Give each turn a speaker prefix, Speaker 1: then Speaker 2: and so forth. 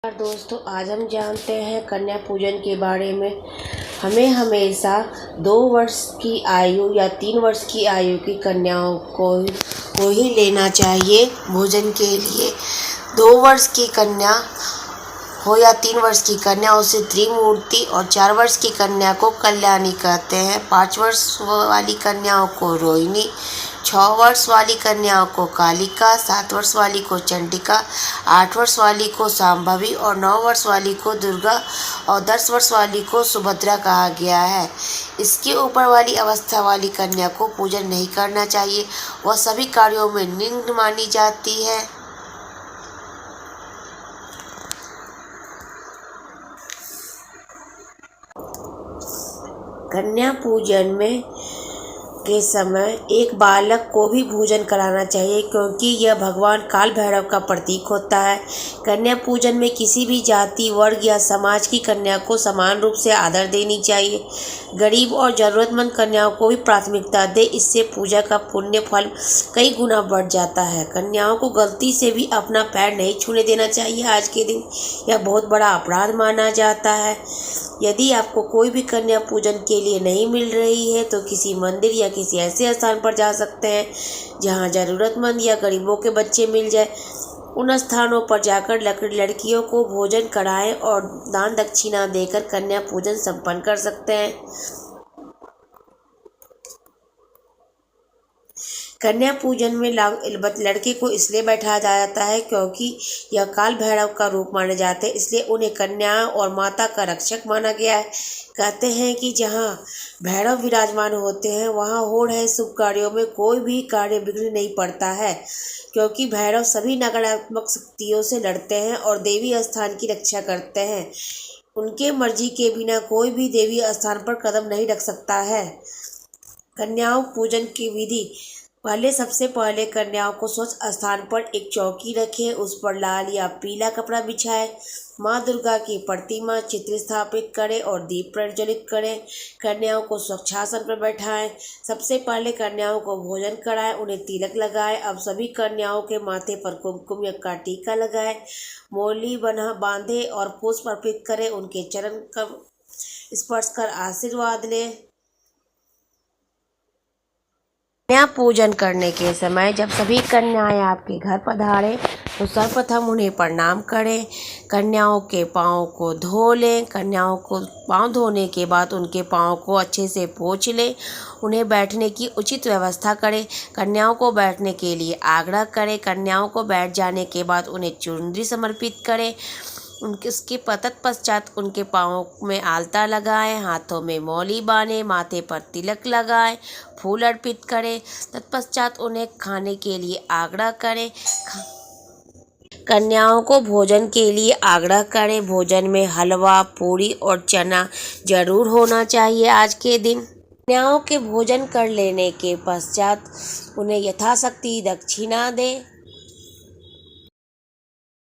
Speaker 1: दोस्तों, आज हम जानते हैं कन्या पूजन के बारे में। हमें हमेशा 2 वर्ष की आयु या 3 वर्ष की आयु की कन्याओं को ही लेना चाहिए भोजन के लिए। 2 वर्ष की कन्या हो या 3 वर्ष की कन्या, उसे त्रिमूर्ति, और 4 वर्ष की कन्या को कल्याणी कहते हैं। 5 वर्ष वाली कन्याओं को रोहिणी, 6 वर्ष वाली कन्याओं को कालिका, 7 वर्ष वाली को चंडिका, 8 वर्ष वाली को शांभवी और 9 वर्ष वाली को दुर्गा और 10 वर्ष वाली को सुभद्रा कहा गया है। इसके ऊपर वाली अवस्था वाली कन्या को पूजन नहीं करना चाहिए। वह सभी कार्यों में निम्न मानी जाती है। कन्या पूजन में के समय एक बालक को भी भोजन कराना चाहिए, क्योंकि यह भगवान काल भैरव का प्रतीक होता है। कन्या पूजन में किसी भी जाति, वर्ग या समाज की कन्या को समान रूप से आदर देनी चाहिए। गरीब और ज़रूरतमंद कन्याओं को भी प्राथमिकता दे, इससे पूजा का पुण्य फल कई गुना बढ़ जाता है। कन्याओं को गलती से भी अपना पैर नहीं छूने देना चाहिए। आज के दिन यह बहुत बड़ा अपराध माना जाता है। यदि आपको कोई भी कन्या पूजन के लिए नहीं मिल रही है तो किसी मंदिर या किसी ऐसे स्थान पर जा सकते हैं जहां ज़रूरतमंद या गरीबों के बच्चे मिल जाए। उन स्थानों पर जाकर लड़कियों को भोजन कराएं और दान दक्षिणा देकर कन्या पूजन संपन्न कर सकते हैं। कन्या पूजन में लड़के को इसलिए बैठाया जाता है क्योंकि यह काल भैरव का रूप माने जाते हैं, इसलिए उन्हें कन्या और माता का रक्षक माना गया है। कहते हैं कि जहाँ भैरव विराजमान होते हैं वहाँ हो रहे शुभ कार्यों में कोई भी कार्य विघ्न नहीं पड़ता है, क्योंकि भैरव सभी नकारात्मक शक्तियों से लड़ते हैं और देवी स्थान की रक्षा करते हैं। उनके मर्जी के बिना कोई भी देवी स्थान पर कदम नहीं रख सकता है। कन्याओं पूजन की विधि: सबसे पहले कन्याओं को स्वच्छ स्थान पर एक चौकी रखें, उस पर लाल या पीला कपड़ा बिछाएं। माँ दुर्गा की प्रतिमा चित्र स्थापित करें और दीप प्रज्वलित करें। कन्याओं को स्वच्छासन पर बैठाएं। सबसे पहले कन्याओं को भोजन कराएं, उन्हें तिलक लगाएं। अब सभी कन्याओं के माथे पर कुमकुम या का टीका लगाएं, मोली बांधें और पुष्प अर्पित करें। उनके चरण का स्पर्श कर आशीर्वाद लें। कन्या पूजन करने के समय जब सभी कन्याएं आपके घर पधारें तो सर्वप्रथम उन्हें प्रणाम करें। कन्याओं के पाँव को धो लें। कन्याओं को पाँव धोने के बाद उनके पाँव को अच्छे से पोंछ लें। उन्हें बैठने की उचित व्यवस्था करें। कन्याओं को बैठने के लिए आग्रह करें। कन्याओं को बैठ जाने के बाद उन्हें चुनरी समर्पित करें। उसके तत्पश्चात उनके पाँव में आलता लगाएं, हाथों में मौली बांधें, माथे पर तिलक लगाएं, फूल अर्पित करें। तत्पश्चात उन्हें खाने के लिए आग्रह करें। कन्याओं को भोजन के लिए आग्रह करें। भोजन में हलवा, पूरी और चना जरूर होना चाहिए। आज के दिन कन्याओं के भोजन कर लेने के पश्चात उन्हें यथाशक्ति दक्षिणा दें।